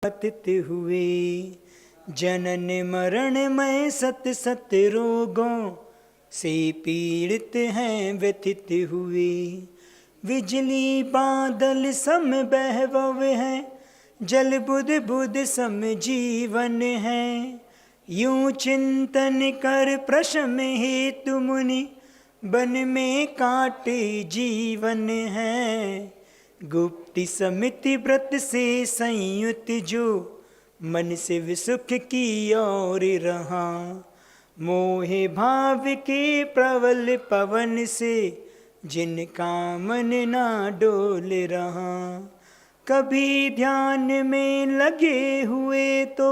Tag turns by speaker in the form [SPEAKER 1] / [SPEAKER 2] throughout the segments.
[SPEAKER 1] पतित हुए। जनन मरण में सत सत रोगों से पीड़ित हैं व्यथित हुए। बिजली बादल सम बहवव है, जल बुध बुध सम जीवन है। यूं चिंतन कर प्रश्न हेतु मुनि, बन में काटे जीवन है। गुप्ति समिति व्रत से संयुत जो, मन से विसुख की ओर रहा। मोहे भाव के प्रबल पवन से, जिनका मन ना डोल रहा। कभी ध्यान में लगे हुए तो,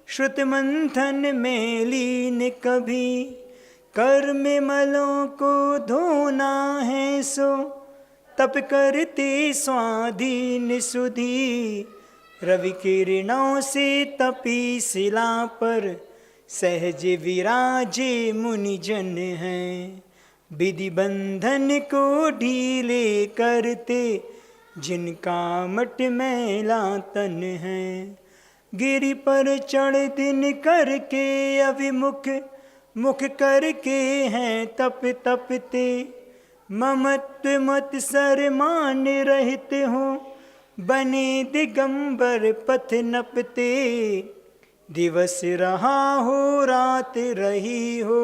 [SPEAKER 1] श्रुत मंथन में लीन कभी। कर्म मलों को धोना है सो, तप करते स्वाधीन सुधी। रवि किरणों से तपी शिला पर, सहज विराजे मुनि जन हैं। विधि बंधन को ढीले करते, जिनका मट मैला तन है। गिरि पर चढ़ दिन करके अभिमुख, मुख करके हैं तप तपते। ममत्व मत सर मान रहते हो, बने दिगंबर पथ नपते। दिवस रहा हो रात रही हो,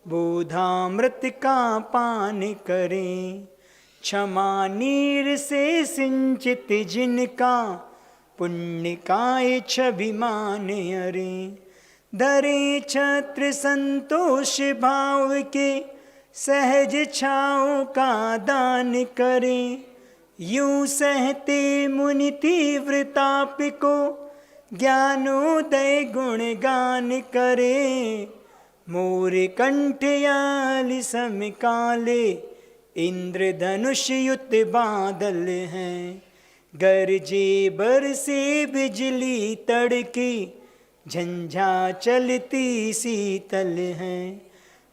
[SPEAKER 1] बोधामृत का पान करें। क्षमा नीर से सिंचित जिनका, पुण्य काय छभिमान अरे। धरे छत्र संतोष भाव के, सहज छाओं का दान करें। यूं सहते मुनि तीव्र ताप को, ज्ञानोदय गुण गान करें। मोर कंठ याल सम काले, इंद्रधनुष युत बादल हैं। गरजे बरसे बिजली तड़के, झंझा चलती शीतल है।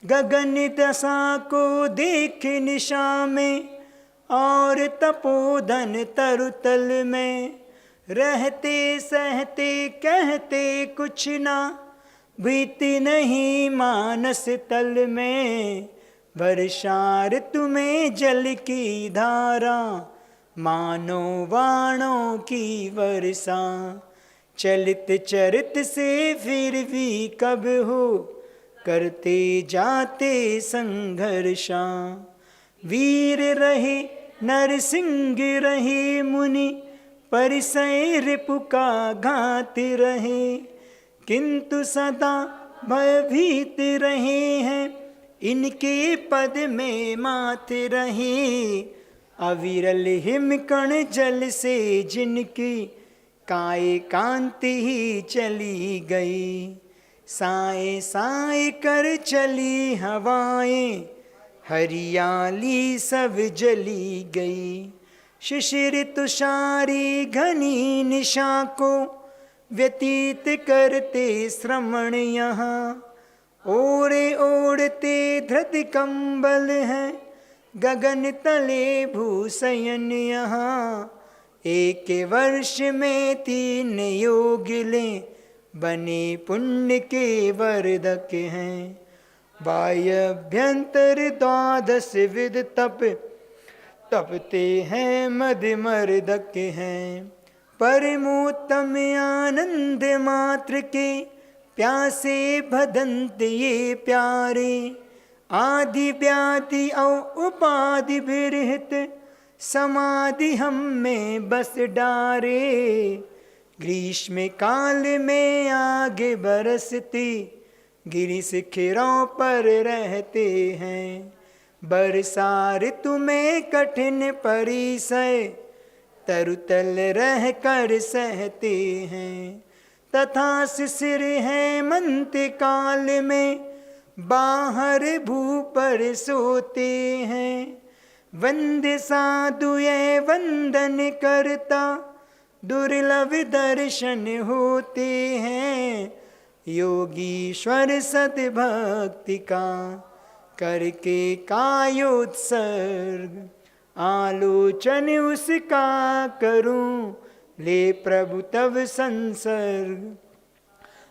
[SPEAKER 1] गगन दशा को देख निशा में, और तपोधन तरुतल में। रहते सहते कहते कुछ ना, भीति नहीं मानस तल में। वर्षा ऋतु में जल की धारा, मानो वाणों की वर्षा। चलित चरित से फिर भी कब हो, करते जाते संघर्षा। वीर रहे नरसिंह रहे मुनि, परिसय रिपु का घात रहे। किंतु सदा भयभीत रहे हैं, इनके पद में मात रहे। अविरल हिमकण जल से जिनकी, काय कांति ही चली गई। साए साए कर चली हवाएं, हरियाली सब जली गई। शिशिर तुषारी घनी निशा को, व्यतीत करते श्रमण यहाँ। ओढ़े ओढ़ते धृत कंबल हैं, गगन तले भूषयन यहाँ। एक वर्ष में 3 योग लें, बने पुण्य के वर्धक हैं। बाह्यभ्यंतर 12 विध तप, तपते हैं मदमर्दक हैं। परमोत्तम आनंद मात्र के, प्यासे भदंत ये प्यारे। आदि व्याधि और उपाधि विरहित, समाधि हम में बस डारे। ग्रीष्म काल में आगे बरसती, गिरि शिखरों पर रहते हैं। वर्षा ऋतु में कठिन परिसय, तरुतल रह कर सहते हैं। तथा शिशिर हेमंत काल में, बाहर भू पर सोते हैं। वंदे साधु ये वंदन करता, दुर्लभ दर्शन होते हैं। योगीश्वर सद्भक्ति का, करके कायोत्सर्ग। आलोचन उसका करूं, ले प्रभु तव संसर्ग।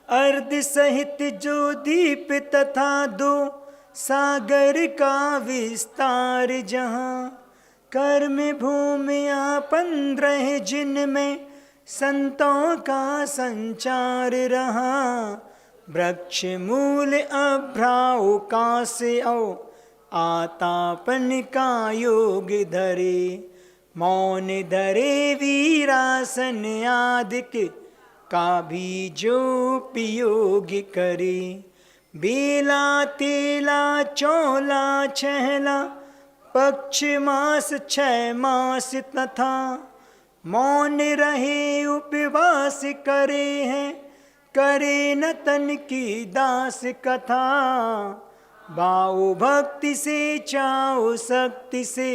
[SPEAKER 1] अर्ध सहित जो दीप तथा दो सागर का विस्तार जहाँ, कर्म भूमिया 15 जिनमें संतों का संचार रहा। वृक्ष मूल अभ्राओ का से औ आतापन का योग धरे। मौन धरे वीरासन आदिक का भी जो उपयोग करे। बेला तेला चौला छहला पक्ष मास 6 मास तथा, मौन रहे उपवास करे हैं करे न तन की दास कथा। बाओ भक्ति से चाओ शक्ति से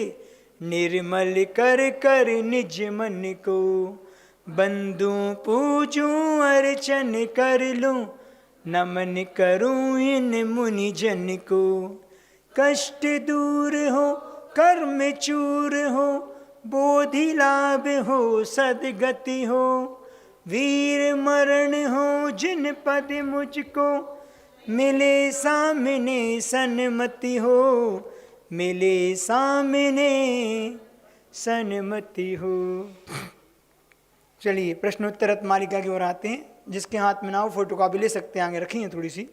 [SPEAKER 1] निर्मल कर कर निज मन को। बंदू पूजूं अर्चन कर लूं नमन करूं इन मुनि जन को। कष्ट दूर हो कर्म चूर हो बोधि लाभ हो सदगति हो। वीर मरण हो जिन पद मुझको मिले सामने सन्मति हो। मिले सामने सन्मति हो। चलिए प्रश्नोत्तर मालिका की ओर आते हैं। जिसके हाथ में ना हो फोटो कॉपी ले सकते हैं, आगे रखी है थोड़ी सी।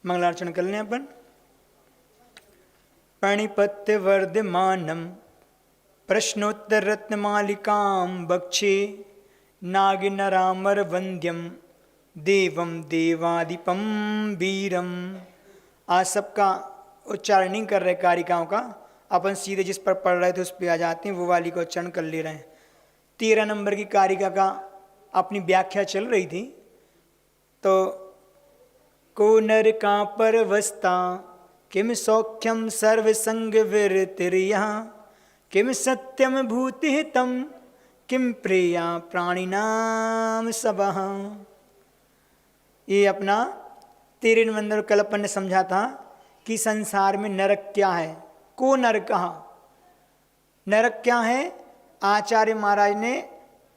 [SPEAKER 1] मंगलार्चन कर लें अपन। प्रणिपत्य वर्धमानम प्रश्नोत्तर रत्नमालिकां बक्षे। नाग नरामर वंद्यम देवम देवादिपम वीरम। आज सबका उच्चारण नहीं कर रहे कारिकाओं का, अपन सीधे जिस पर पढ़ रहे थे उस पर आ जाते हैं, वो वाली का उच्चारण कर ले रहे हैं। 13 नंबर की कारिका का अपनी व्याख्या चल रही थी। तो को नर का परवस्ता किम सौख्यम सर्वसंग विरतिर्यः। किम सत्यम भूतिहितम किम प्रिया प्राणिनाम सबः। ये अपना 13 नंबर कल अपन ने समझा था कि संसार में नरक क्या है। को नरकः, नरक क्या है। आचार्य महाराज ने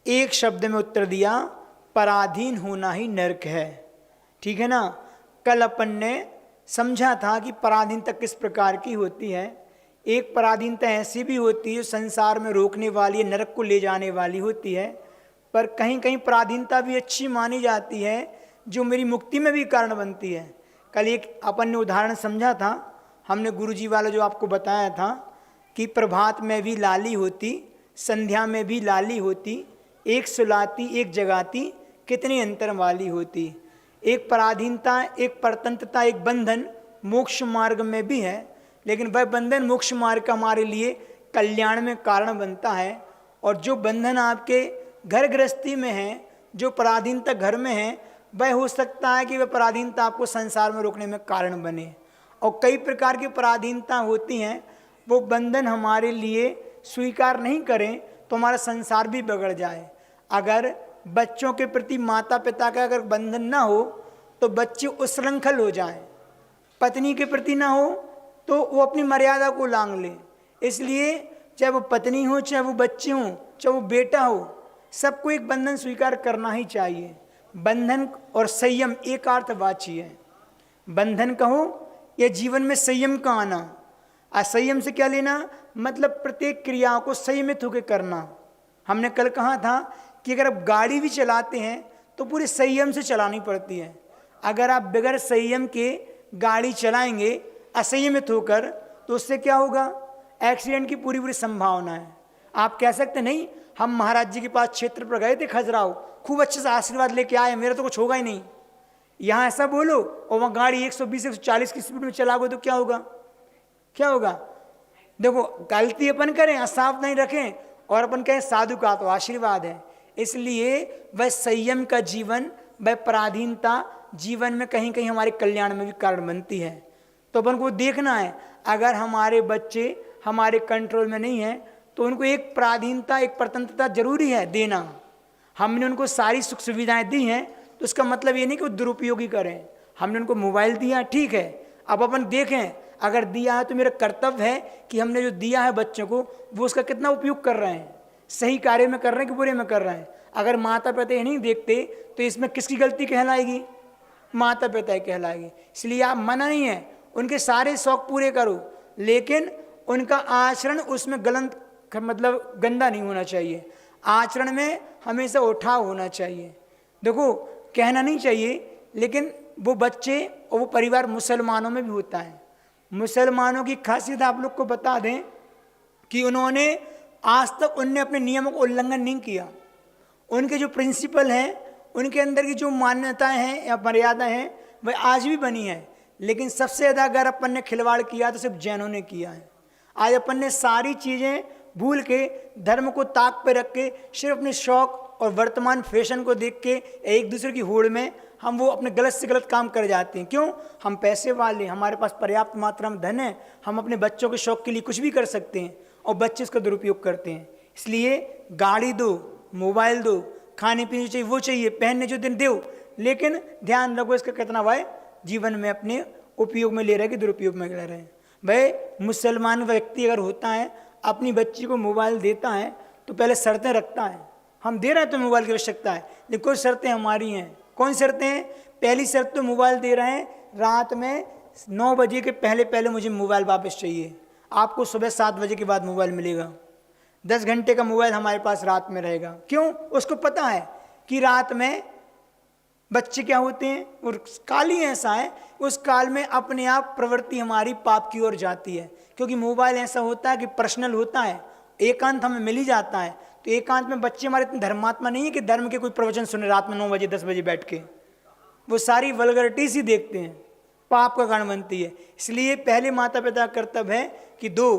[SPEAKER 1] एक शब्द में उत्तर दिया, पराधीन होना ही नरक है। ठीक है ना। कल अपन ने समझा था कि पराधीनता किस प्रकार की होती है। एक पराधीनता ऐसी भी होती है जो संसार में रोकने वाली है, नरक को ले जाने वाली होती है। पर कहीं कहीं पराधीनता भी अच्छी मानी जाती है जो मेरी मुक्ति में भी कारण बनती है। कल एक अपन ने उदाहरण समझा था, हमने गुरुजी वाला जो आपको बताया था कि प्रभात में भी लाली होती, संध्या में भी लाली होती, एक सुलाती एक जगाती, कितनी अंतर वाली होती। एक पराधीनता, एक परतंत्रता, एक बंधन मोक्ष मार्ग में भी है, लेकिन वह बंधन मोक्ष मार्ग का हमारे लिए कल्याण में कारण बनता है। और जो बंधन आपके घर गृहस्थी में है, जो पराधीनता घर में है, वह हो सकता है कि वह पराधीनता आपको संसार में रोकने में कारण बने। और कई प्रकार की पराधीनता होती हैं, वो बंधन हमारे लिए स्वीकार नहीं करें तो हमारा संसार भी बिगड़ जाए। अगर बच्चों के प्रति माता पिता का अगर बंधन ना हो तो बच्चे उच्छृंखल हो जाएं, पत्नी के प्रति ना हो तो वो अपनी मर्यादा को लांघ ले। इसलिए चाहे वो पत्नी हो, चाहे वो बच्चे हों, चाहे वो बेटा हो, सबको एक बंधन स्वीकार करना ही चाहिए। बंधन और संयम एक अर्थवाची है। बंधन कहो या जीवन में संयम का आना। असंयम से क्या लेना, मतलब प्रत्येक क्रियाओं को संयमित होकर करना। हमने कल कहा था कि अगर आप गाड़ी भी चलाते हैं तो पूरे संयम से चलानी पड़ती है। अगर आप बगैर संयम के गाड़ी चलाएंगे असंयमित होकर तो उससे क्या होगा, एक्सीडेंट की पूरी पूरी संभावना है। आप कह सकते नहीं हम महाराज जी के पास क्षेत्र पर गए थे खजुराहो, खूब अच्छे से आशीर्वाद लेके आए, मेरा तो कुछ होगा ही नहीं। यहाँ ऐसा बोलो और वहाँ गाड़ी 120-140 की स्पीड में चलाओगे तो क्या होगा, क्या होगा। देखो गलती अपन करें, साफ नहीं रखें और अपन कहें साधु का तो आशीर्वाद है। इसलिए वह संयम का जीवन, वह पराधीनता जीवन में कहीं कहीं हमारे कल्याण में भी कारण बनती है। तो अपन को देखना है, अगर हमारे बच्चे हमारे कंट्रोल में नहीं है तो उनको एक पराधीनता, एक परतंत्रता जरूरी है देना। हमने उनको सारी सुख सुविधाएं दी हैं तो उसका मतलब ये नहीं कि वो दुरुपयोगी करें। हमने उनको मोबाइल दिया, ठीक है, अब अपन देखें अगर दिया है तो मेरा कर्तव्य है कि हमने जो दिया है बच्चों को वो उसका कितना उपयोग कर रहे हैं, सही कार्य में कर रहे हैं कि बुरे में कर रहे हैं। अगर माता पिता ये नहीं देखते तो इसमें किसकी गलती कहलाएगी? माता पिता ही कहलाएगी। इसलिए आप मना नहीं है, उनके सारे शौक पूरे करो, लेकिन उनका आचरण उसमें गलत मतलब गंदा नहीं होना चाहिए। आचरण में हमेशा उठाव होना चाहिए। देखो कहना नहीं चाहिए, लेकिन वो बच्चे और वो परिवार मुसलमानों में भी होता है। मुसलमानों की खासियत आप लोग को बता दें कि उन्होंने आज तक उनने अपने नियमों का उल्लंघन नहीं किया। उनके जो प्रिंसिपल हैं, उनके अंदर की जो मान्यताएं हैं या मर्यादा हैं वह आज भी बनी है। लेकिन सबसे ज़्यादा अगर अपन ने खिलवाड़ किया तो सिर्फ जैनों ने किया है। आज अपन ने सारी चीज़ें भूल के धर्म को ताक पे रख के सिर्फ अपने शौक और वर्तमान फैशन को देख के एक दूसरे की होड़ में हम वो अपने गलत से गलत काम कर जाते हैं। क्यों? हम पैसे वाले, हमारे पास पर्याप्त मात्रा में धन है, हम अपने बच्चों के शौक के लिए कुछ भी कर सकते हैं और बच्चे इसका दुरुपयोग करते हैं। इसलिए गाड़ी दो, मोबाइल दो, खाने पीने चाहिए वो चाहिए, पहनने जो दिन दो, लेकिन ध्यान रखो इसका कितना भाई जीवन में अपने उपयोग में ले रहे कि दुरुपयोग में ले रहे हैं। भाई मुसलमान व्यक्ति अगर होता है अपनी बच्ची को मोबाइल देता है तो पहले शर्तें रखता है। हम दे रहे हैं तो मोबाइल की आवश्यकता है, लेकिन कुछ शर्तें हमारी हैं। कौन शर्तें हैं? पहली शर्त तो मोबाइल दे रहे हैं, रात में 9 बजे के पहले पहले मुझे मोबाइल वापस चाहिए। आपको सुबह 7 बजे के बाद मोबाइल मिलेगा। 10 घंटे का मोबाइल हमारे पास रात में रहेगा। क्यों? उसको पता है कि रात में बच्चे क्या होते हैं, और काल ही ऐसा है, उस काल में अपने आप प्रवृत्ति हमारी पाप की ओर जाती है। क्योंकि मोबाइल ऐसा होता है कि पर्सनल होता है, एकांत हमें मिल ही जाता है। तो एकांत में बच्चे हमारे इतने धर्मात्मा नहीं है कि धर्म के कोई प्रवचन सुने रात में 9 बजे 10 बजे बैठ के, वो सारी वल्गरिटीज ही देखते हैं, पाप का कारण बनती है। इसलिए पहले माता पिता का कर्तव्य है कि दो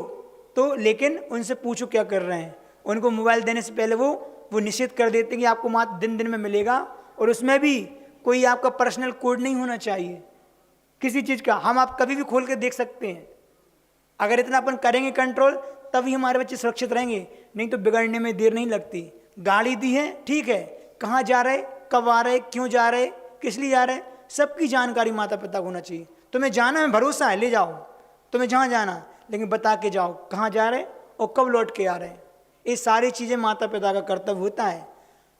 [SPEAKER 1] तो, लेकिन उनसे पूछो क्या कर रहे हैं। उनको मोबाइल देने से पहले वो निश्चित कर देते हैं कि आपको मात्र दिन दिन में मिलेगा, और उसमें भी कोई आपका पर्सनल कोड नहीं होना चाहिए किसी चीज़ का। हम आप कभी भी खोल के देख सकते हैं। अगर इतना अपन करेंगे कंट्रोल तभी हमारे बच्चे सुरक्षित रहेंगे, नहीं तो बिगड़ने में देर नहीं लगती। गाड़ी दी है, ठीक है, कहाँ जा रहे, कब आ रहे, क्यों जा रहे, किस लिए जा रहे, सबकी जानकारी माता पिता को होना चाहिए। तुम्हें जाना है, भरोसा है, ले जाओ, तुम्हें जहाँ जाना, लेकिन बता के जाओ कहाँ जा रहे और कब लौट के आ रहे। ये सारी चीज़ें माता पिता का कर्तव्य होता है।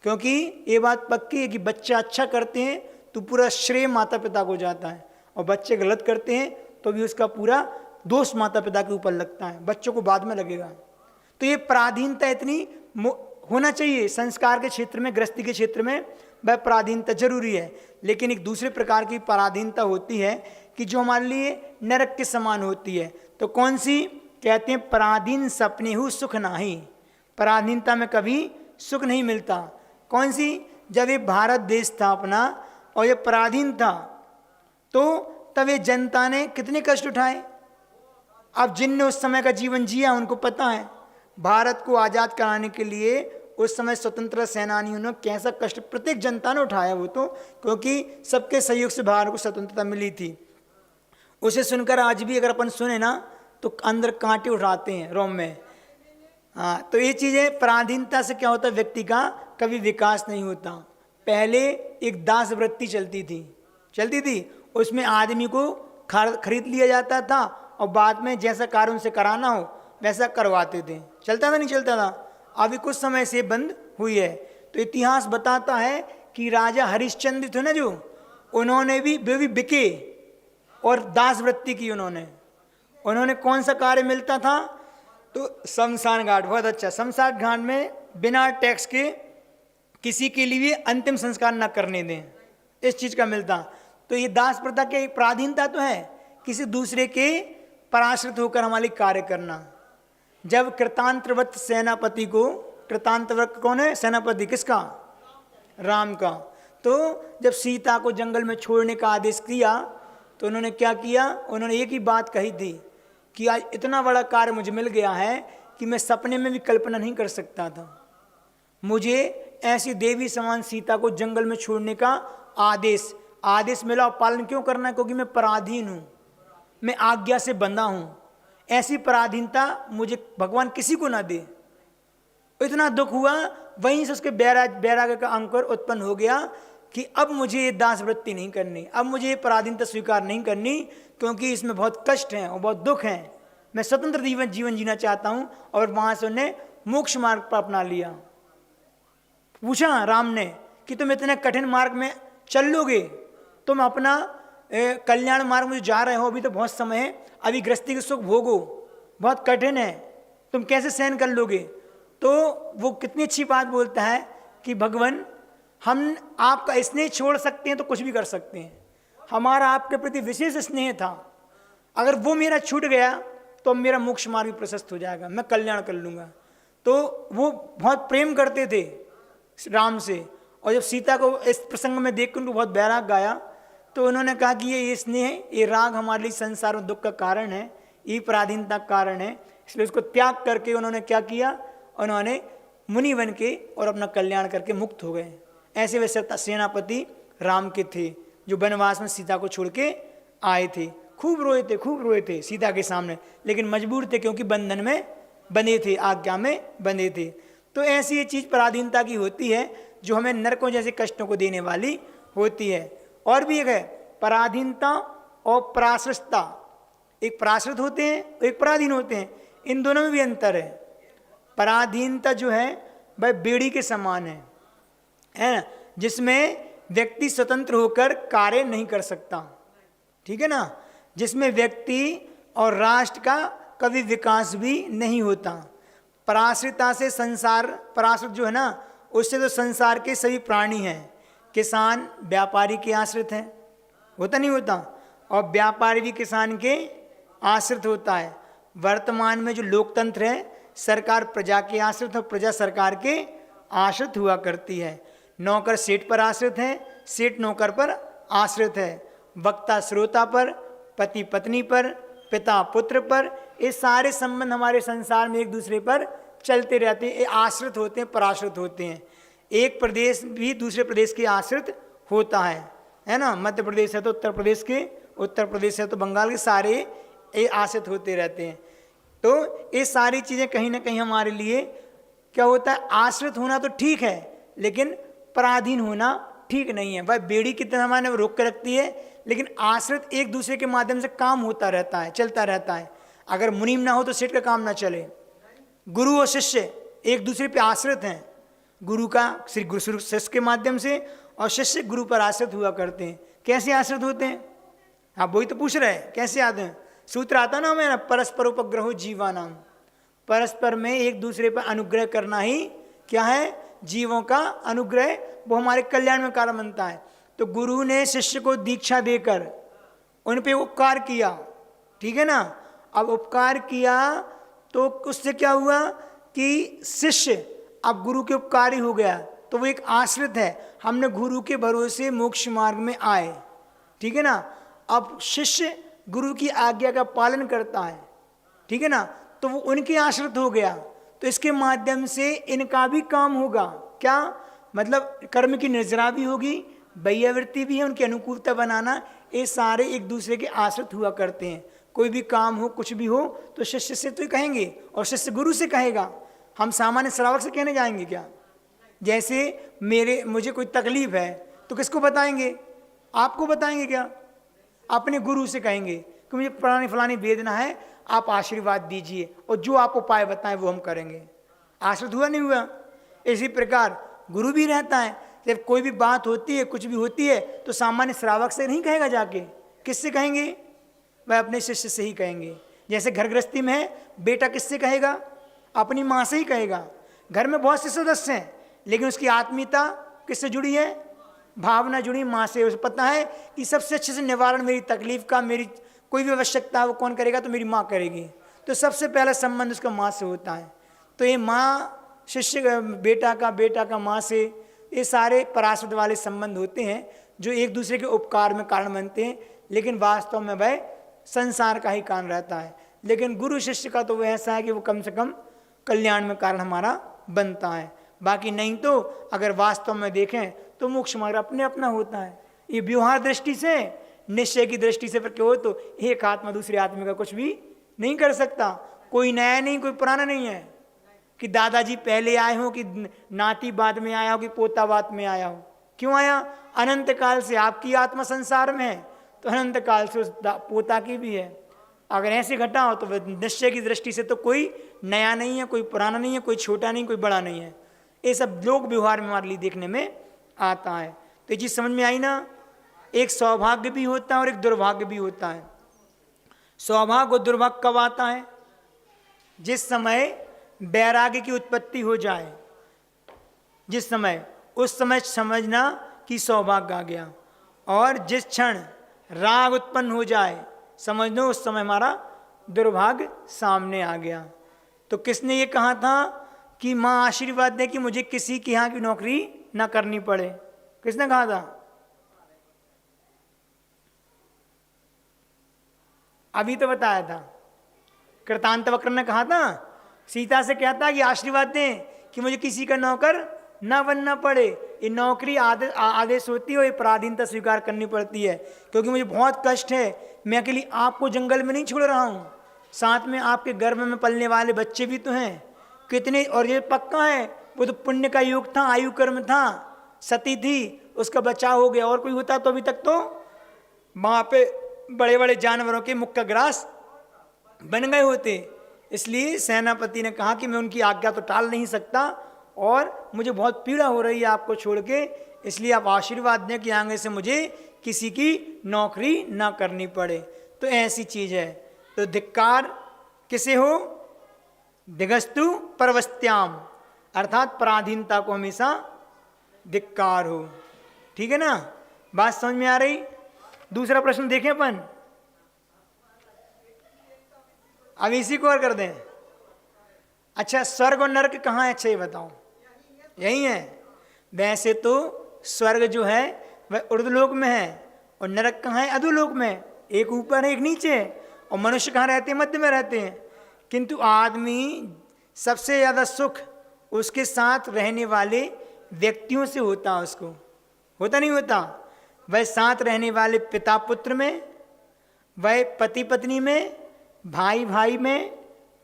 [SPEAKER 1] क्योंकि ये बात पक्की है कि बच्चा अच्छा करते हैं तो पूरा श्रेय माता पिता को जाता है, और बच्चे गलत करते हैं तो भी उसका पूरा दोष माता पिता के ऊपर लगता है, बच्चों को बाद में लगेगा। तो ये पराधीनता इतनी होना चाहिए संस्कार के क्षेत्र में, गृहस्थी के क्षेत्र में वह पराधीनता जरूरी है। लेकिन एक दूसरे प्रकार की पराधीनता होती है कि जो हमारे लिए नरक के समान होती है। तो कौन सी? कहते हैं पराधीन सपने हु सुख नाही। पराधीनता में कभी सुख नहीं मिलता। कौन सी? जब ये भारत देश था अपना और ये पराधीन था तो तब ये जनता ने कितने कष्ट उठाए। अब जिनने उस समय का जीवन जिया उनको पता है भारत को आज़ाद कराने के लिए उस समय स्वतंत्रता सेनानियों ने कैसा कष्ट प्रत्येक जनता ने उठाया। वो तो क्योंकि सबके सहयोग से भारत को स्वतंत्रता मिली थी। उसे सुनकर आज भी अगर अपन सुने ना तो अंदर कांटे उठाते हैं रोम में। हाँ, तो ये चीज़ें पराधीनता से क्या होता है, व्यक्ति का कभी विकास नहीं होता। पहले एक दास वृत्ति चलती थी, उसमें आदमी को खरीद लिया जाता था और बाद में जैसा कार्य उनसे कराना हो वैसा करवाते थे। चलता था नहीं चलता था? अभी कुछ समय से बंद हुई है। तो इतिहास बताता है कि राजा हरिश्चंद्र थे ना, जो उन्होंने भी बिके और दास वृत्ति की। उन्होंने कौन सा कार्य मिलता था? तो शमशान घाट, बहुत अच्छा, शमशान घाट में बिना टैक्स के किसी के लिए अंतिम संस्कार न करने दें, इस चीज़ का मिलता। तो ये दास प्रथा की पराधीनता तो है, किसी दूसरे के पराश्रित होकर हमारे कार्य करना। जब कृतांतव्रत सेनापति को, कृतांतव्रत कौन है? सेनापति किसका? राम का। तो जब सीता को जंगल में छोड़ने का आदेश किया तो उन्होंने क्या किया? उन्होंने एक ही बात कही थी कि आज इतना बड़ा कार्य मुझे मिल गया है कि मैं सपने में भी कल्पना नहीं कर सकता था। मुझे ऐसी देवी समान सीता को जंगल में छोड़ने का आदेश मिला, और पालन क्यों करना है? क्योंकि मैं पराधीन हूँ, मैं आज्ञा से बंधा हूँ। ऐसी पराधीनता मुझे भगवान किसी को ना दे। इतना दुख हुआ, वहीं से उसके बैराग्य का अंकुर उत्पन्न हो गया कि अब मुझे ये दास वृत्ति नहीं करनी, अब मुझे ये पराधीनता स्वीकार नहीं करनी, क्योंकि इसमें बहुत कष्ट हैं और बहुत दुख हैं। मैं स्वतंत्र जीवन जीना चाहता हूँ। और वहाँ से उन्हें मोक्ष मार्ग पर अपना लिया। पूछा राम ने कि तुम इतने कठिन मार्ग में चल लोगे, तुम अपना कल्याण मार्ग में जा रहे हो, अभी तो बहुत समय है, अभी गृहस्थी के सुख भोगो, बहुत कठिन है, तुम कैसे सहन कर लोगे। तो वो कितनी अच्छी बात बोलता है कि भगवान हम आपका स्नेह छोड़ सकते हैं तो कुछ भी कर सकते हैं, हमारा आपके प्रति विशेष स्नेह था, अगर वो मेरा छूट गया तो मेरा मोक्ष मार्ग भी प्रशस्त हो जाएगा, मैं कल्याण कर लूँगा। तो वो बहुत प्रेम करते थे राम से। और जब सीता को इस प्रसंग में देख कर उनको बहुत बैराग गाया, तो उन्होंने कहा कि ये स्नेह, ये राग हमारे लिए संसार में दुख का कारण है, ये पराधीनता का कारण है, इसलिए उसको त्याग करके उन्होंने क्या किया, उन्होंने मुनि बन के और अपना कल्याण करके मुक्त हो गए। ऐसे वैसे सेनापति राम के थे जो वनवास में सीता को छोड़ के आए थे। खूब रोए थे सीता के सामने, लेकिन मजबूर थे क्योंकि बंधन में बंधे थे, आज्ञा में बंधे थे। तो ऐसी ये चीज़ पराधीनता की होती है जो हमें नरकों जैसे कष्टों को देने वाली होती है। और भी एक है पराधीनता और पराश्रितता। एक पराश्रित होते हैं, एक पराधीन होते हैं, इन दोनों में भी अंतर है। पराधीनता जो है वह बेड़ी के समान है ना, जिसमें व्यक्ति स्वतंत्र होकर कार्य नहीं कर सकता, ठीक है ना, जिसमें व्यक्ति और राष्ट्र का कभी विकास भी नहीं होता। पराश्रितता से संसार, पराश्रित जो है ना, उससे तो संसार के सभी प्राणी हैं। किसान व्यापारी के आश्रित हैं, होता नहीं होता, और व्यापारी भी किसान के आश्रित होता है। वर्तमान में जो लोकतंत्र है, सरकार प्रजा के आश्रित है, प्रजा सरकार के आश्रित हुआ करती है। नौकर सेठ पर आश्रित है, सेठ नौकर पर आश्रित है। वक्ता श्रोता पर, पति पत्नी पर, पिता पुत्र पर, ये सारे संबंध हमारे संसार में एक दूसरे पर चलते रहते हैं, ये आश्रित होते हैं, पराश्रित होते हैं। एक प्रदेश भी दूसरे प्रदेश के आश्रित होता है ना। मध्य प्रदेश है तो उत्तर प्रदेश के, उत्तर प्रदेश है तो बंगाल के, सारे ये आश्रित होते रहते हैं। तो ये सारी चीज़ें कहीं ना कहीं हमारे लिए क्या होता है, आश्रित होना तो ठीक है, लेकिन पराधीन होना ठीक नहीं है। वह बेड़ी की तरह हमारे रोक के रखती है, लेकिन आश्रित एक दूसरे के माध्यम से काम होता रहता है, चलता रहता है। अगर मुनीम ना हो तो सेठ का काम ना चले। गुरु और शिष्य एक दूसरे पे आश्रित हैं, गुरु का गुरु शिष्य के माध्यम से, और शिष्य गुरु पर आश्रित हुआ करते हैं। कैसे आश्रित होते हैं, हाँ वही तो पूछ रहे हैं, कैसे आते हैं। सूत्र आता ना हमें, परस्पर उपग्रहो जीवानाम, परस्पर में एक दूसरे पर अनुग्रह करना ही क्या है, जीवों का अनुग्रह, वो हमारे कल्याण में कारण बनता है। तो गुरु ने शिष्य को दीक्षा देकर उन पे उपकार किया, ठीक है ना। अब उपकार किया तो उससे क्या हुआ कि शिष्य अब गुरु के उपकारी हो गया, तो वो एक आश्रित है। हमने गुरु के भरोसे मोक्ष मार्ग में आए, ठीक है ना। अब शिष्य गुरु की आज्ञा का पालन करता है, ठीक है ना, तो वो उनके आश्रित हो गया। तो इसके माध्यम से इनका भी काम होगा, क्या मतलब कर्म की निर्जरा भी होगी, वैयावृत्ति भी है, उनकी अनुकूलता बनाना, ये सारे एक दूसरे के आश्रित हुआ करते हैं। कोई भी काम हो, कुछ भी हो, तो शिष्य से तो कहेंगे और शिष्य गुरु से कहेगा। हम सामान्य श्रावक से कहने जाएंगे क्या। जैसे मुझे कोई तकलीफ है तो किसको बताएंगे, आपको बताएंगे क्या, अपने गुरु से कहेंगे कि मुझे फलानी फलानी वेदना है, आप आशीर्वाद दीजिए, और जो आप उपाय बताएं वो हम करेंगे। आश्रित हुआ नहीं हुआ। इसी प्रकार गुरु भी रहता है, जब कोई भी बात होती है, कुछ भी होती है, तो सामान्य श्रावक से नहीं कहेगा, जाके किससे कहेंगे, वह अपने शिष्य से ही कहेंगे। जैसे घर गृहस्थी में है, बेटा किससे कहेगा, अपनी माँ से ही कहेगा। घर में बहुत से सदस्य हैं, लेकिन उसकी आत्मीयता किससे जुड़ी है, भावना जुड़ी माँ से। उसे पता है कि सबसे अच्छे से निवारण मेरी तकलीफ का, मेरी कोई भी आवश्यकता है वो कौन करेगा, तो मेरी माँ करेगी। तो सबसे पहला संबंध उसका माँ से होता है। तो ये माँ शिष्य, बेटा का माँ से, ये सारे पराश्रित वाले संबंध होते हैं जो एक दूसरे के उपकार में कारण बनते हैं, लेकिन वास्तव में वह संसार का ही कारण रहता है। लेकिन गुरु शिष्य का तो वह ऐसा है कि वो कम से कम कल्याण में कारण हमारा बनता है। बाकी नहीं तो अगर वास्तव में देखें तो मोक्ष मार्ग अपने अपना होता है। ये व्यवहार दृष्टि से, निश्चय की दृष्टि से फिर हो तो एक आत्मा दूसरी आत्मा का कुछ भी नहीं कर सकता। कोई नया नहीं, कोई पुराना नहीं है कि दादाजी पहले आए हो, कि नाती बाद में आया हो, कि पोता बाद में आया हो। क्यों आया? अनंत काल से आपकी आत्मा संसार में है, तो अनंत काल से उस पोता की भी है। अगर ऐसे घटा हो तो निश्चय की दृष्टि से तो कोई नया नहीं है, कोई पुराना नहीं है, कोई छोटा नहीं, कोई बड़ा नहीं है। ये सब लोक व्यवहार में हमारे लिए देखने में आता है। तो ये चीज़ समझ में आई ना? एक सौभाग्य भी होता है और एक दुर्भाग्य भी होता है। सौभाग्य और दुर्भाग्य कब आता है? जिस समय वैराग्य की उत्पत्ति हो जाए, जिस समय, उस समय समझना कि सौभाग्य आ गया। और जिस क्षण राग उत्पन्न हो जाए, समझ लो उस समय हमारा दुर्भाग्य सामने आ गया। तो किसने ये कहा था कि माँ आशीर्वाद दे कि मुझे किसी के यहाँ की नौकरी ना करनी पड़े? किसने कहा था? अभी तो बताया था, कृतांतवक्र ने कहा था। सीता से कहता कि आशीर्वाद दें कि मुझे किसी का नौकर ना बनना पड़े। ये नौकरी आदेश होती है और ये पराधीनता स्वीकार करनी पड़ती है, क्योंकि मुझे बहुत कष्ट है। मैं अकेली आपको जंगल में नहीं छोड़ रहा हूँ, साथ में आपके गर्भ में पलने वाले बच्चे भी तो हैं कितने। और ये पक्का है, वो तो पुण्य का योग था, आयु कर्म था, सती थी, उसका बचाव हो गया। और कोई होता तो अभी तक तो वहाँ पे बड़े बड़े जानवरों के मुख का ग्रास बन गए होते। इसलिए सेनापति ने कहा कि मैं उनकी आज्ञा तो टाल नहीं सकता और मुझे बहुत पीड़ा हो रही है आपको छोड़ के, इसलिए आप आशीर्वाद दें कि आगे से मुझे किसी की नौकरी ना करनी पड़े। तो ऐसी चीज है। तो धिक्कार किसे हो? दिगस्तु परवस्त्याम, अर्थात पराधीनता को हमेशा धिक्कार हो। ठीक है ना? बात समझ में आ रही? दूसरा प्रश्न देखें अपन, अब इसी को और कर दें। अच्छा, स्वर्ग और नरक कहाँ है? अच्छा ये बताओ। यही है। वैसे तो स्वर्ग जो है वह ऊर्ध्वलोक में है और नरक कहाँ है? अधोलोक में। एक ऊपर है एक नीचे है। और मनुष्य कहाँ रहते हैं? मध्य में रहते हैं। किंतु आदमी सबसे ज़्यादा सुख उसके साथ रहने वाले व्यक्तियों से होता है। उसको होता नहीं होता? वह साथ रहने वाले पिता पुत्र में, वह पति पत्नी में, भाई भाई में,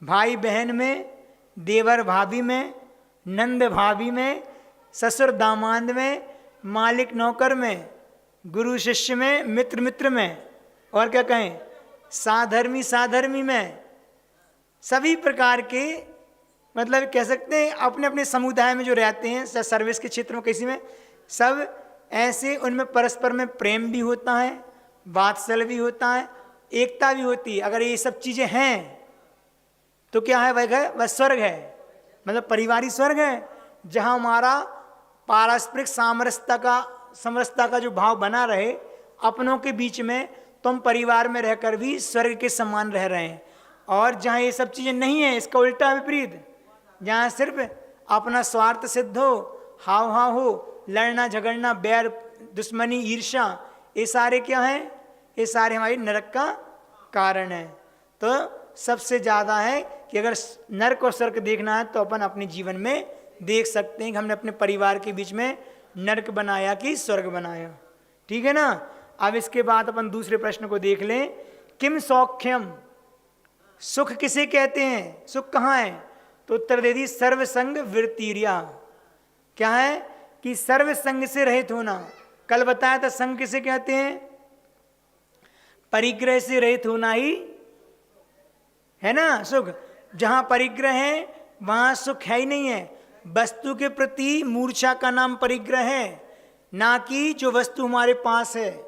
[SPEAKER 1] भाई बहन में, देवर भाभी में, नंद भाभी में, ससुर दामाद में, मालिक नौकर में, गुरु शिष्य में, मित्र मित्र में, और क्या कहें, साधर्मी साधर्मी में, सभी प्रकार के, मतलब कह सकते हैं अपने अपने समुदाय में जो रहते हैं, सर्विस के क्षेत्र में किसी में, सब ऐसे उनमें परस्पर में प्रेम भी होता है, वात्सल्य भी होता है, एकता भी होती है। अगर ये सब चीज़ें हैं तो क्या है? वह स्वर्ग है, मतलब परिवारी स्वर्ग है, जहाँ हमारा पारस्परिक समरसता का जो भाव बना रहे अपनों के बीच में, तो हम परिवार में रहकर भी स्वर्ग के समान रह रहे हैं। और जहाँ ये सब चीज़ें नहीं है, इसका उल्टा विपरीत, जहाँ सिर्फ अपना स्वार्थ सिद्ध हो, हाव हाव हो, लड़ना झगड़ना, बैर दुश्मनी ईर्ष्या, ये सारे क्या हैं? ये सारे हमारी नरक का कारण है। तो सबसे ज़्यादा है कि अगर नरक और स्वर्ग देखना है तो अपन अपने जीवन में देख सकते हैं कि हमने अपने परिवार के बीच में नरक बनाया कि स्वर्ग बनाया। ठीक है ना? अब इसके बाद अपन दूसरे प्रश्न को देख लें। किम सौख्यम, सुख किसे कहते हैं? सुख कहाँ है? तो उत्तर दे दी सर्वसंग वृत्तिर्या। क्या है? कि सर्व संग से रहित होना। कल बताया था संग किसे कहते हैं? परिग्रह से रहित होना ही है ना सुख। जहां परिग्रह है वहां सुख है ही नहीं है। वस्तु के प्रति मूर्छा का नाम परिग्रह है, ना कि जो वस्तु हमारे पास है।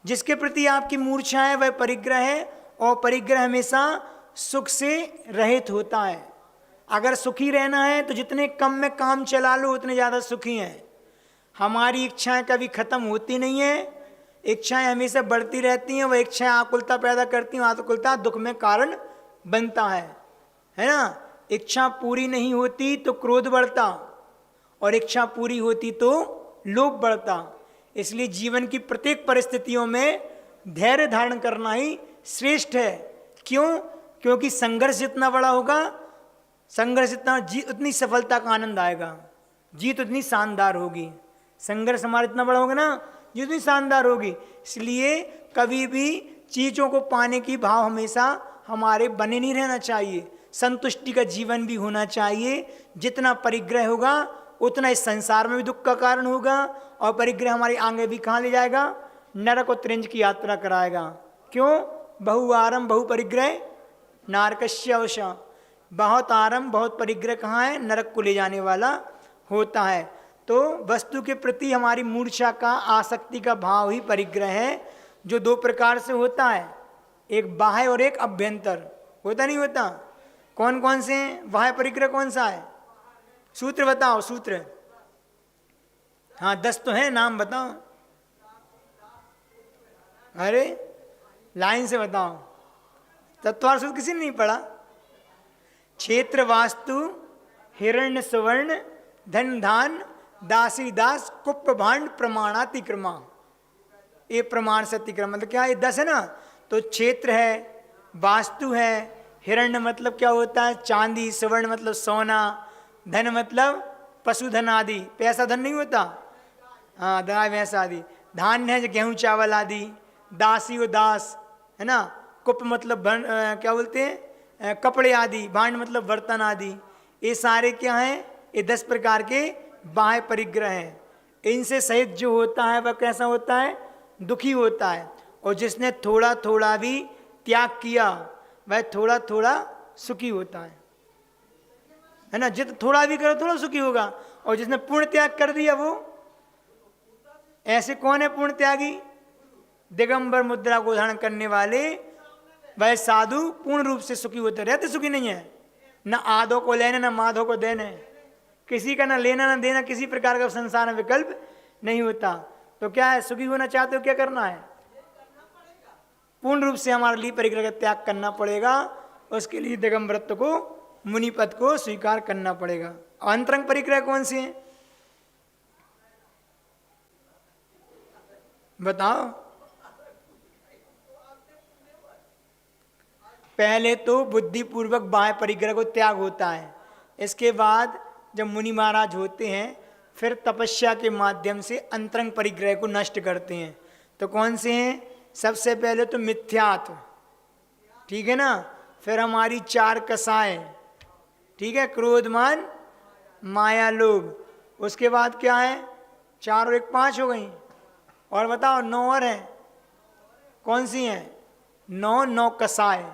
[SPEAKER 1] जिसके प्रति आपकी मूर्छा है वह परिग्रह है, और परिग्रह हमेशा सुख से रहित होता है। अगर सुखी रहना है तो जितने कम में काम चला लो उतने ज़्यादा सुखी हैं। हमारी इच्छाएं कभी खत्म होती नहीं है, इच्छाएं हमेशा बढ़ती रहती हैं। वह इच्छाएं आकुलता पैदा करती हैं, आकुलता दुख में कारण बनता है ना। इच्छा पूरी नहीं होती तो क्रोध बढ़ता, और इच्छा पूरी होती तो लोभ बढ़ता। इसलिए जीवन की प्रत्येक परिस्थितियों में धैर्य धारण करना ही श्रेष्ठ है। क्यों? क्योंकि संघर्ष जितना बड़ा होगा, संघर्ष उतनी सफलता का आनंद आएगा, जीत उतनी शानदार होगी। संघर्ष हमारा इतना बड़ा होगा ना, जीत उतनी शानदार होगी। इसलिए कभी भी चीज़ों को पाने की भाव हमेशा हमारे बने नहीं रहना चाहिए। संतुष्टि का जीवन भी होना चाहिए। जितना परिग्रह होगा उतना इस संसार में भी दुख का कारण होगा, और परिग्रह हमारी आगे भी कहाँ ले जाएगा? नरक और त्रिंज की यात्रा कराएगा। क्यों? बहु आरंभ बहु परिग्रह नारकस्य अवश्य। बहुत आरंभ बहुत परिग्रह कहाँ है? नरक को ले जाने वाला होता है। तो वस्तु के प्रति हमारी मूर्छा का, आसक्ति का भाव ही परिग्रह है, जो दो प्रकार से होता है, एक बाह्य और एक अभ्यंतर। होता नहीं होता? कौन कौन से हैं? बाह्य परिग्रह कौन सा है? सूत्र बताओ, सूत्र। हाँ 10 तो है, नाम बताओ। अरे लाइन से बताओ। तत्वार सूत्र किसी ने नहीं पढ़ा? क्षेत्र वास्तु हिरण्य सुवर्ण धन धान दासी दास कुप्प भांड प्रमाणातिक्रमा। ये प्रमाण से अतिक्रम मतलब क्या? ये 10 है ना। तो क्षेत्र है, वास्तु है, हिरण्य मतलब क्या होता है? चांदी, सुवर्ण मतलब सोना, धन मतलब पशुधन आदि, पैसा धन नहीं होता, हाँ गाय भैंस आदि, धान्य है गेहूं चावल आदि, दासी व दास है ना, कुप मतलब क्या बोलते हैं? कपड़े आदि, भांड मतलब बर्तन आदि। ये सारे क्या हैं? ये 10 प्रकार के बाह्य परिग्रह हैं। इनसे सहित जो होता है वह कैसा होता है? दुखी होता है। और जिसने थोड़ा थोड़ा भी त्याग किया वह थोड़ा थोड़ा सुखी होता है ना। जित थोड़ा भी करो थोड़ा सुखी होगा। और जिसने पूर्ण त्याग कर दिया वो ऐसे कौन है? पूर्ण त्यागी, दिगंबर मुद्रा को धारण करने वाले वह साधु पूर्ण रूप से सुखी होते रहते। सुखी नहीं है, न आधो को लेने न माधो को देने, किसी का न लेना न देना, किसी प्रकार का संसार में विकल्प नहीं होता। तो क्या है? सुखी होना चाहते हो, क्या करना है? पूर्ण रूप से हमारे लिए परिग्रह का त्याग करना पड़ेगा। उसके लिए दिगंबरत्व को, मुनिपद को स्वीकार करना पड़ेगा। अंतरंग परिग्रह कौन सी है बताओ? पहले तो बुद्धिपूर्वक बाह्य परिग्रह को त्याग होता है। इसके बाद जब मुनि महाराज होते हैं फिर तपस्या के माध्यम से अंतरंग परिग्रह को नष्ट करते हैं। तो कौन से हैं? सबसे पहले तो मिथ्यात्व, ठीक है ना। फिर हमारी 4 कसाएं, ठीक है, क्रोध मान माया लोभ। उसके बाद क्या है? 4 और 1 5 हो गई। और बताओ 9 और हैं, कौन सी हैं? 9 कसाएं,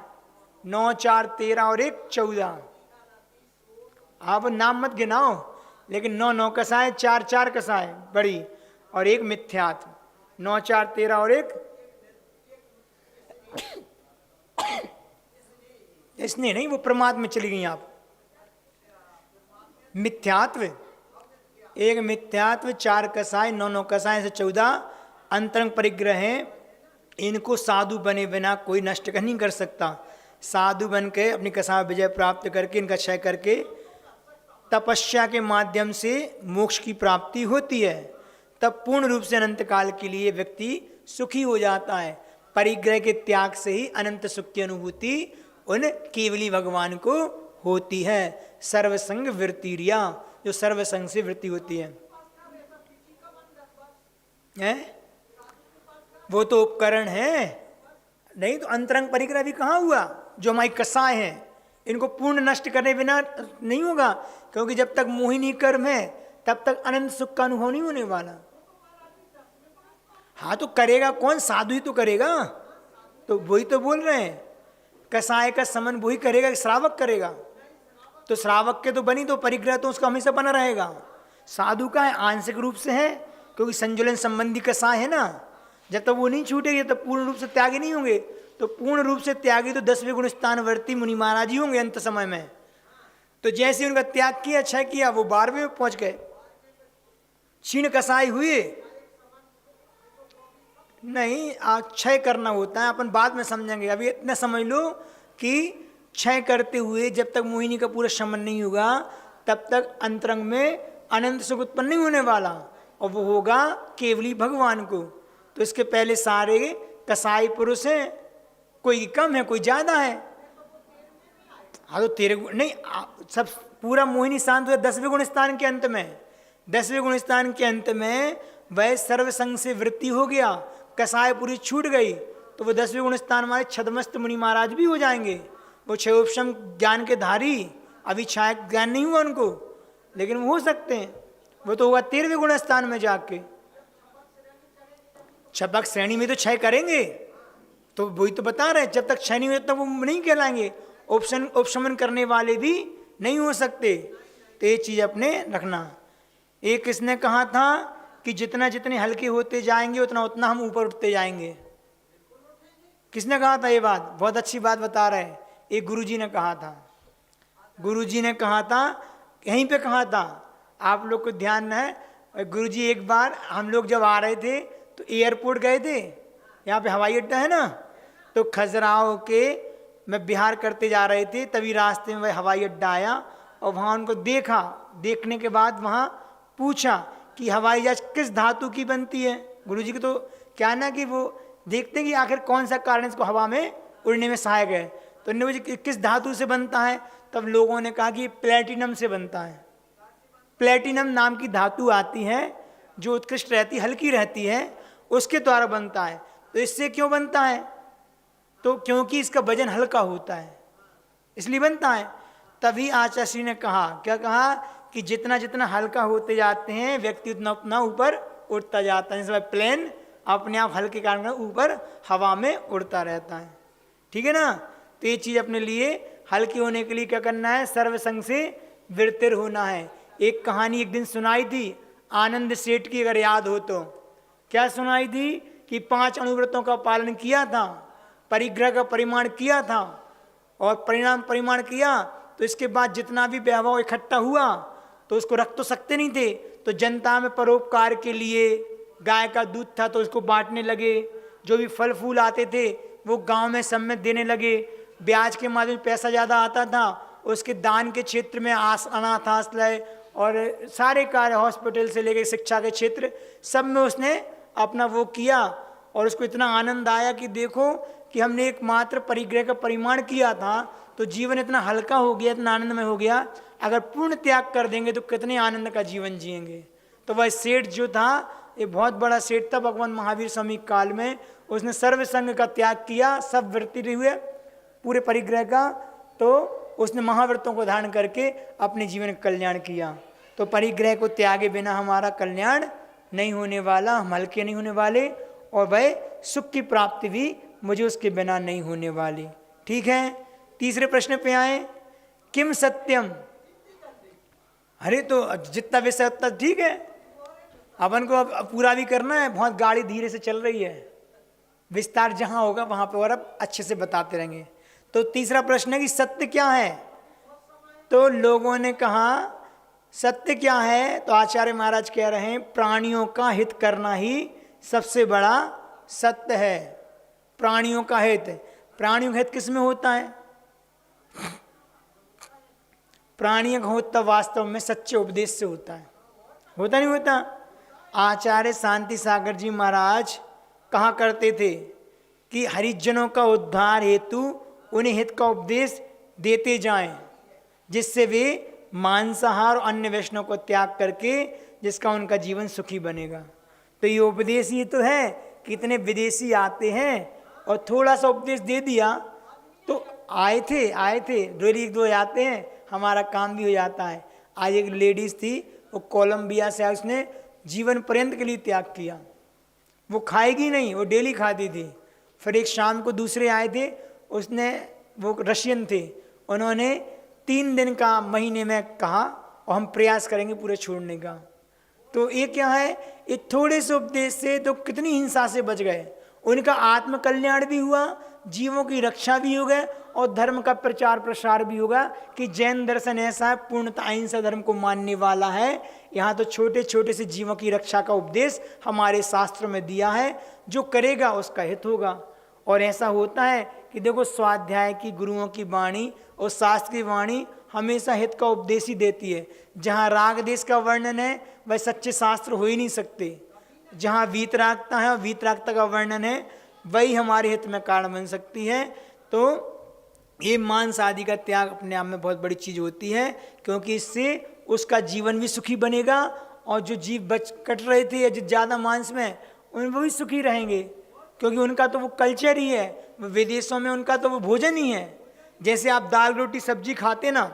[SPEAKER 1] 9 4 13 और 1 14। आप नाम मत गिनाओ, लेकिन 9 कसाएं, 4 4 कसाएं बड़ी और 1 मिथ्यात्व। 9 4 13 और 1 इसने नहीं, वो प्रमाद में चली गई आप। मिथ्यात्व, 1 मिथ्यात्व, 4 कसाय, 9 कसाय से 14 अंतरंग परिग्रह हैं। इनको साधु बने बिना कोई नष्ट नहीं कर सकता। साधु बन के अपनी कसाय विजय प्राप्त करके, इनका क्षय करके तपस्या के माध्यम से मोक्ष की प्राप्ति होती है। तब पूर्ण रूप से अनंत काल के लिए व्यक्ति सुखी हो जाता है। परिग्रह के त्याग से ही अनंत सुख की अनुभूति उन केवली भगवान को होती है। सर्वसंग वृत्तिरिया, जो सर्वसंग से वृत्ति होती है, वो तो उपकरण है। नहीं तो अंतरंग परिग्रह भी कहाँ हुआ? जो हमारी कसाएं हैं इनको पूर्ण नष्ट करने बिना नहीं होगा, क्योंकि जब तक मोहिनी कर्म है तब तक अनंत सुख का अनुभव नहीं होने वाला। हाँ तो करेगा कौन? साधु ही तो करेगा। तो वही तो बोल रहे हैं, कसाय का समन वही करेगा, श्रावक करेगा। तो श्रावक के तो बनी तो परिग्रह तो उसका हमेशा बना रहेगा। साधु का है आंशिक रूप से है, क्योंकि संजुलन संबंधी कसाय है ना। जब तक वो नहीं छूटेगी तब पूर्ण रूप से त्यागी नहीं होंगे। तो पूर्ण रूप से त्यागी तो 10वें गुण स्थानवर्ती मुनि महाराज ही होंगे अंत समय में। तो जैसे उनका त्याग किया, क्षय किया, वो 12वें में पहुंच गए। क्षीण कसाई हुए नहीं, क्षय करना होता है, अपन बाद में समझेंगे। अभी इतना समझ लो कि क्षय करते हुए जब तक मोहिनी का पूरा शमन नहीं होगा तब तक अंतरंग में अनंत सुख उत्पन्न नहीं होने वाला, और वो होगा केवली भगवान को। तो इसके पहले सारे कसाई पुरुष हैं, कोई कम है कोई ज्यादा है। हाँ तो तेरे नहीं, सब पूरा मोहिनी शांत हुआ 10वें गुण स्थान के अंत में। 10वें गुण स्थान के अंत में वह सर्वसंग से वृत्ति हो गया, कसाय पूरी छूट गई। तो वो 10वें गुण स्थान हमारे छदमस्त मुनि महाराज भी हो जाएंगे। वो क्षयोपशम ज्ञान के धारी, अभी छाया ज्ञान नहीं हुआ उनको, लेकिन वो हो सकते हैं। वो तो होगा 13वें गुण स्थान में जाके। छपक श्रेणी में तो 6 करेंगे, तो वही तो बता रहे, जब तक 6 नहीं हुए तब वो नहीं कहलाएंगे, उपशमन करने वाले भी नहीं हो सकते। तो ये चीज अपने रखना। एक किसने कहा था कि जितना जितने हल्के होते जाएंगे उतना उतना हम ऊपर उठते जाएंगे। किसने कहा था ये बात? बहुत अच्छी बात बता रहे हैं, एक गुरुजी ने कहा था। गुरुजी ने कहा था, यहीं पे कहा था, आप लोग को ध्यान है। गुरुजी एक बार हम लोग जब आ रहे थे तो एयरपोर्ट गए थे, यहाँ पे हवाई अड्डा है ना, तो खजुराहो के मैं बिहार करते जा रहे थे, तभी रास्ते में वह हवाई अड्डा आया और वहाँ उनको देखा। देखने के बाद वहाँ पूछा कि हवाई जहाज किस धातु की बनती है। गुरुजी को तो क्या ना कि वो देखते हैं कि आखिर कौन सा कारण इसको हवा में उड़ने में सहायक है। तो उन्होंने मुझे किस धातु से बनता है, तब लोगों ने कहा कि प्लेटिनम से बनता है। प्लेटिनम नाम की धातु आती है जो उत्कृष्ट रहती, हल्की रहती है, उसके द्वारा बनता है। तो इससे क्यों बनता है? तो क्योंकि इसका वजन हल्का होता है, इसलिए बनता है। तभी आचार्य श्री ने कहा, क्या कहा कि जितना जितना हल्का होते जाते हैं व्यक्ति उतना उतना ऊपर उड़ता जाता है। जैसे प्लेन अपने आप हल्के कारण ऊपर हवा में उड़ता रहता है, ठीक है ना। तो ये चीज अपने लिए हल्की होने के लिए क्या करना है? सर्वसंग से विरतिर होना है। एक कहानी एक दिन सुनाई थी आनंद सेठ की, अगर याद हो तो। क्या सुनाई थी कि 5 अनुव्रतों का पालन किया था, परिग्रह का परिमाण किया था और परिमाण किया, तो इसके बाद जितना भी वैभव इकट्ठा हुआ तो उसको रख तो सकते नहीं थे, तो जनता में परोपकार के लिए गाय का दूध था तो उसको बांटने लगे। जो भी फल फूल आते थे वो गांव में सब में देने लगे। ब्याज के माध्यम पैसा ज़्यादा आता था, उसके दान के क्षेत्र में अनाथ आश्रय और सारे कार्य, हॉस्पिटल से लेकर शिक्षा के क्षेत्र, सब में उसने अपना वो किया। और उसको इतना आनंद आया कि देखो कि हमने एकमात्र परिग्रह का परिमाण किया था तो जीवन इतना हल्का हो गया, इतना आनंदमय हो गया। अगर पूर्ण त्याग कर देंगे तो कितने आनंद का जीवन जिएंगे। तो वह सेठ जो था, ये बहुत बड़ा सेठ था भगवान महावीर स्वामी काल में, उसने सर्वसंग का त्याग किया, सब वृत्ति हुए पूरे परिग्रह का, तो उसने महाव्रतों को धारण करके अपने जीवन का कल्याण किया। तो परिग्रह को त्यागे बिना हमारा कल्याण नहीं होने वाला, हम हल्के नहीं होने वाले, और वह सुख की प्राप्ति भी मुझे उसके बिना नहीं होने वाली। ठीक है, तीसरे प्रश्न पे आए, किम सत्यम। अरे तो जितना विषय उतना ठीक है, अपन को अब पूरा भी करना है, बहुत गाड़ी धीरे से चल रही है, विस्तार जहां होगा वहां पे और अब अच्छे से बताते रहेंगे। तो तीसरा प्रश्न है कि सत्य क्या है। तो लोगों ने कहा सत्य क्या है, तो आचार्य महाराज कह रहे हैं प्राणियों का हित करना ही सबसे बड़ा सत्य है। प्राणियों का हित, प्राणियों का हित किस में होता है? प्राणियों का हित वास्तव में सच्चे उपदेश से होता है, होता नहीं होता? आचार्य शांति सागर जी महाराज कहा करते थे कि हरिजनों का उद्धार हेतु उन्हें हित का उपदेश देते जाएं, जिससे वे मांसाहार और अन्य वैष्णव को त्याग करके जिसका उनका जीवन सुखी बनेगा। तो ये उपदेश ही तो है। कितने विदेशी आते हैं और थोड़ा सा उपदेश दे दिया तो आए थे डेली 1-2 आते हैं, हमारा काम भी हो जाता है। आज एक लेडीज थी, वो कोलंबिया से, उसने जीवन पर्यंत के लिए त्याग किया, वो खाएगी नहीं, वो डेली खाती थी। फिर एक शाम को दूसरे आए थे, उसने, वो रशियन थे, उन्होंने 3 दिन का महीने में कहा और हम प्रयास करेंगे पूरे छोड़ने का। तो ये क्या है, ये थोड़े से उपदेश से तो कितनी हिंसा से बच गए। उनका आत्म कल्याण भी हुआ, जीवों की रक्षा भी हो गए और धर्म का प्रचार प्रसार भी होगा कि जैन दर्शन ऐसा है, पूर्णतः अहिंसा धर्म को मानने वाला है। यहाँ तो छोटे छोटे से जीवों की रक्षा का उपदेश हमारे शास्त्र में दिया है, जो करेगा उसका हित होगा। और ऐसा होता है कि देखो स्वाध्याय की, गुरुओं की वाणी और शास्त्र की वाणी हमेशा हित का उपदेश ही देती है। जहाँ राग देश का वर्णन है वह सच्चे शास्त्र हो ही नहीं सकते। जहाँ वीतरागता है और वीतरागता का वर्णन है वही हमारे हित में कारण बन सकती है। तो ये मांस आदि का त्याग अपने आप में बहुत बड़ी चीज़ होती है, क्योंकि इससे उसका जीवन भी सुखी बनेगा और जो जीव कट रहे थे या जो ज़्यादा मांस में, उन वो भी सुखी रहेंगे, क्योंकि उनका तो वो कल्चर ही है। विदेशों में उनका तो वो भोजन ही है। जैसे आप दाल रोटी सब्जी खाते ना,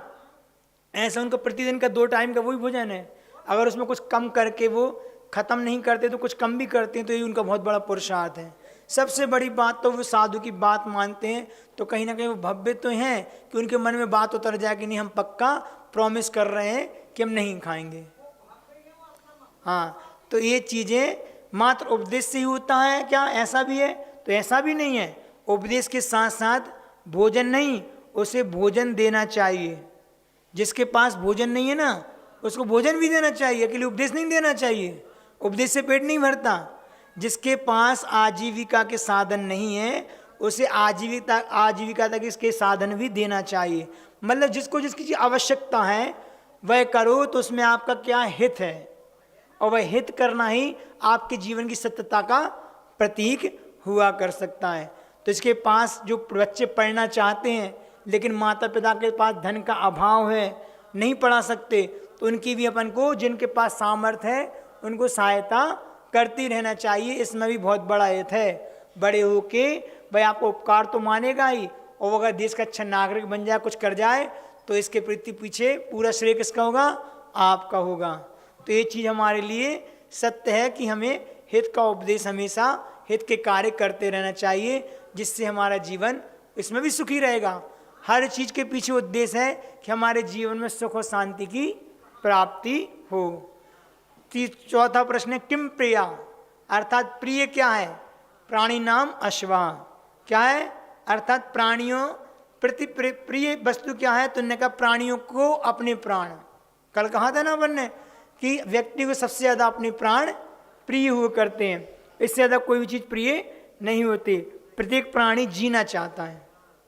[SPEAKER 1] ऐसा उनका प्रतिदिन का 2 टाइम का वही भोजन है। अगर उसमें कुछ कम करके वो ख़त्म नहीं करते तो कुछ कम भी करते हैं तो ये उनका बहुत बड़ा पुरुषार्थ है। सबसे बड़ी बात तो वो साधु की बात मानते हैं, तो कहीं ना कहीं वो भव्य तो हैं कि उनके मन में बात उतर जाए कि नहीं हम पक्का प्रॉमिस कर रहे हैं कि हम नहीं खाएंगे। हाँ, तो ये चीज़ें मात्र उपदेश से ही होता है क्या? ऐसा भी है? तो ऐसा भी नहीं है। उपदेश के साथ साथ भोजन नहीं, उसे भोजन देना चाहिए। जिसके पास भोजन नहीं है ना, उसको भोजन भी देना चाहिए, अकेले उपदेश नहीं देना चाहिए। उपदेश से पेट नहीं भरता। जिसके पास आजीविका के साधन नहीं है, उसे आजीविका तक इसके साधन भी देना चाहिए। मतलब जिसको जिसकी चीज़ आवश्यकता है वह करो, तो उसमें आपका क्या हित है, और वह हित करना ही आपके जीवन की सत्यता का प्रतीक हुआ कर सकता है। तो इसके पास जो बच्चे पढ़ना चाहते हैं लेकिन माता पिता के पास धन का अभाव है, नहीं पढ़ा सकते, तो उनकी भी अपन को, जिनके पास सामर्थ्य है उनको सहायता करती रहना चाहिए। इसमें भी बहुत बड़ा हित है। बड़े होके भाई आपको उपकार तो मानेगा ही, और अगर देश का अच्छा नागरिक बन जाए, कुछ कर जाए, तो इसके प्रति पीछे पूरा श्रेय किसका होगा? आपका होगा। तो ये चीज़ हमारे लिए सत्य है कि हमें हित का उपदेश, हमेशा हित के कार्य करते रहना चाहिए, जिससे हमारा जीवन इसमें भी सुखी रहेगा। हर चीज़ के पीछे उद्देश्य है कि हमारे जीवन में सुख और शांति की प्राप्ति हो। चौथा प्रश्न है किम प्रिया, अर्थात प्रिय क्या है? प्राणी नाम अश्वा, क्या है? अर्थात प्राणियों प्रति प्रिय वस्तु क्या है? तो उन्होंने कहा प्राणियों को अपने प्राण। कल कहा था ना अपन ने कि व्यक्ति को सबसे ज़्यादा अपने प्राण प्रिय हुआ करते हैं, इससे ज़्यादा कोई भी चीज़ प्रिय नहीं होती। प्रत्येक प्राणी जीना चाहता है,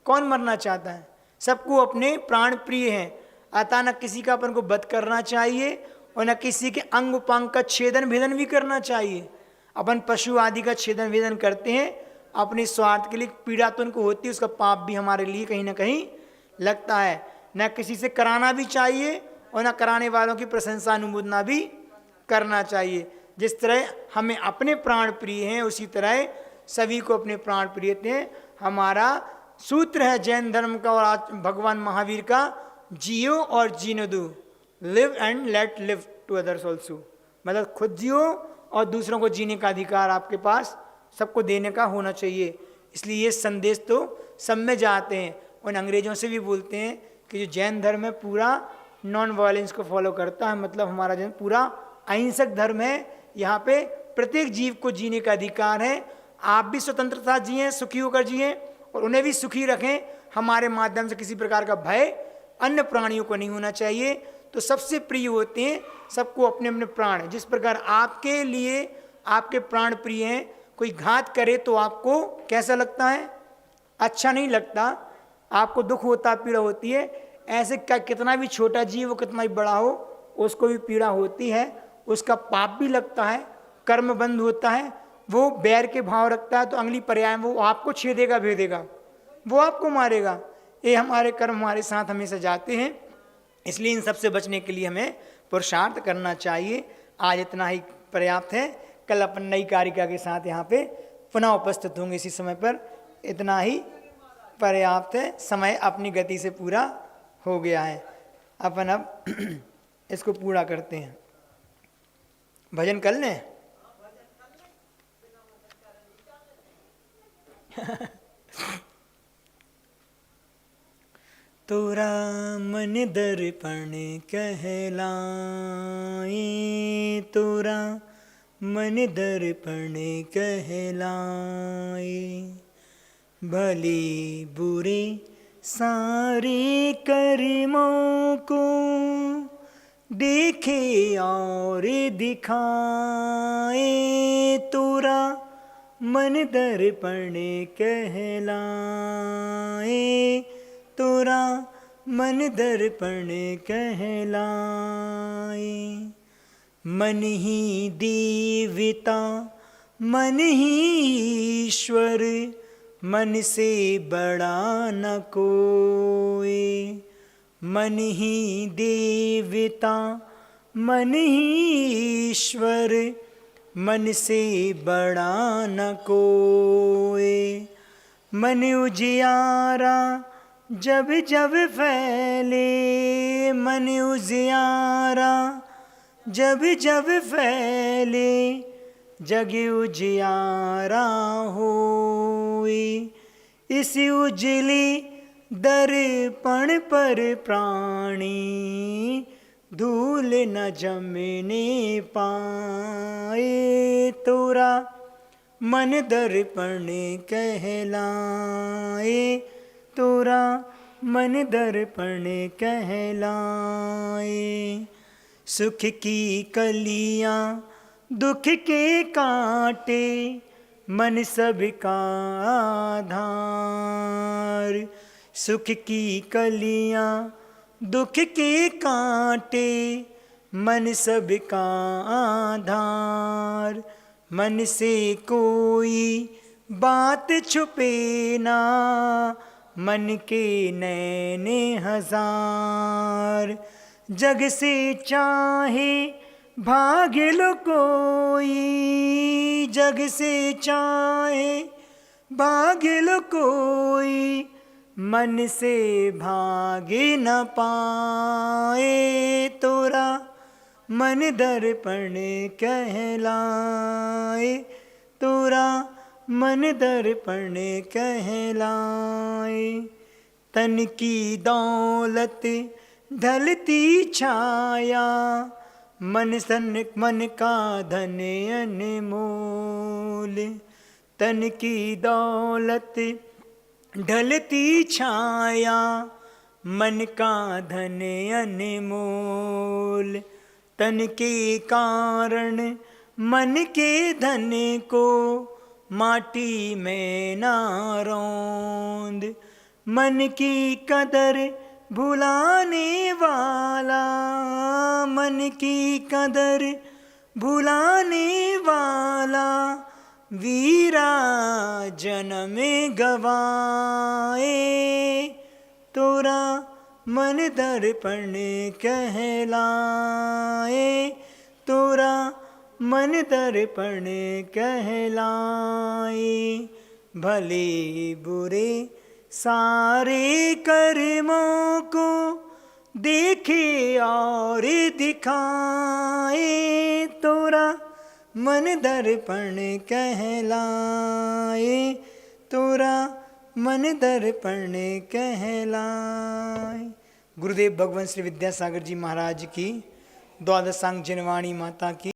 [SPEAKER 1] कौन मरना चाहता है? सबको अपने प्राण प्रिय हैं। अतः न किसी का अपन को वध करना चाहिए और न किसी के अंग उपांग का छेदन भेदन भी करना चाहिए। अपन पशु आदि का छेदन भेदन करते हैं अपने स्वार्थ के लिए, पीड़ा तो उनको होती है, उसका पाप भी हमारे लिए कहीं ना कहीं लगता है। न किसी से कराना भी चाहिए और न कराने वालों की प्रशंसा अनुमोदना भी करना चाहिए। जिस तरह हमें अपने प्राण प्रिय हैं, उसी तरह सभी को अपने प्राण प्रिय थे। हमारा सूत्र है जैन धर्म का और आज भगवान महावीर का, जियो और जीने दो, live and let live to others also. मतलब खुद जियो और दूसरों को जीने का अधिकार आपके पास सबको देने का होना चाहिए। इसलिए ये संदेश तो सब में जाते हैं। उन अंग्रेजों से भी बोलते हैं कि जो जैन धर्म है पूरा नॉन वायलेंस को फॉलो करता है, मतलब हमारा जैन पूरा अहिंसक धर्म है। यहाँ पे प्रत्येक जीव को जीने का अधिकार है। आप भी स्वतंत्रता जिए, सुखी होकर जिए और उन्हें भी सुखी रखें। हमारे माध्यम से किसी प्रकार का भय अन्य प्राणियों को नहीं होना चाहिए। तो सबसे प्रिय होते हैं सबको अपने अपने प्राण। जिस प्रकार आपके लिए आपके प्राण प्रिय हैं, कोई घात करे तो आपको कैसा लगता है? अच्छा नहीं लगता, आपको दुख होता, पीड़ा होती है। ऐसे क्या कितना भी छोटा जीव हो, कितना भी बड़ा हो, उसको भी पीड़ा होती है, उसका पाप भी लगता है, कर्म बंद होता है, वो बैर के भाव रखता है, तो अगली पर्याय वो आपको छेदेगा, भेदेगा, वो आपको मारेगा। ये हमारे कर्म हमारे साथ हमेशा जाते हैं। इसलिए इन सबसे बचने के लिए हमें पुरुषार्थ करना चाहिए। आज इतना ही पर्याप्त है। कल अपन नई कारिका के साथ यहाँ पे पुनः उपस्थित होंगे इसी समय पर। इतना ही पर्याप्त है, समय अपनी गति से पूरा हो गया है। अपन अब इसको पूरा करते हैं। भजन कर लें। तोरा मन दर्पण कहलाए, तोरा मन दर्पण कहलाए, भले बुरे सारे कर्मों को देखे और दिखाए, तोरा मन दर्पण कहलाए, तोरा मन दर्पण कहलाए। मन ही देवता मन ही ईश्वर, मन से बड़ा न कोई। मन ही देवता मन ही ईश्वर, मन से बड़ा न कोई। मन उजियारा जब जब फैले, मन उजियारा जब जब फैले जग उजियारा होई, इस उजली दर्पण पर प्राणी धूल न जमने पाए। तोरा मन दर्पण कहलाए, तोरा मन दर्पण कहलाए। सुख की कलियां दुख के कांटे, मन सबका आधार। सुख की कलियां दुख के कांटे, मन सबका आधार। मन से कोई बात छुपे ना, मन के नैने हजार। जग से चाहे भाग लो कोई, जग से चाहे भाग लो कोई, मन से भाग न पाए। तोरा मन दर्पण कहलाए, तोरा मन दर्पण कहलाए। तन की दौलत ढलती छाया, मन का धन अनमोल। तन की दौलत ढलती छाया, मन का धन अनमोल। तन के कारण मन के धन को माटी में ना रौंद। मन की कदर भुलाने वाला, मन की कदर भुलाने वाला, वीरा जन्म गवाए। तोरा मन दर्पण कहलाए, तोरा मन दर्पण कहलाए। भले बुरे सारे कर्मों को देखे और दिखाए। तोरा मन दर्पण कहलाए, तोरा मन दर्पण कहलाए। गुरुदेव भगवान श्री विद्यासागर जी महाराज की द्वादशांग जनवाणी माता की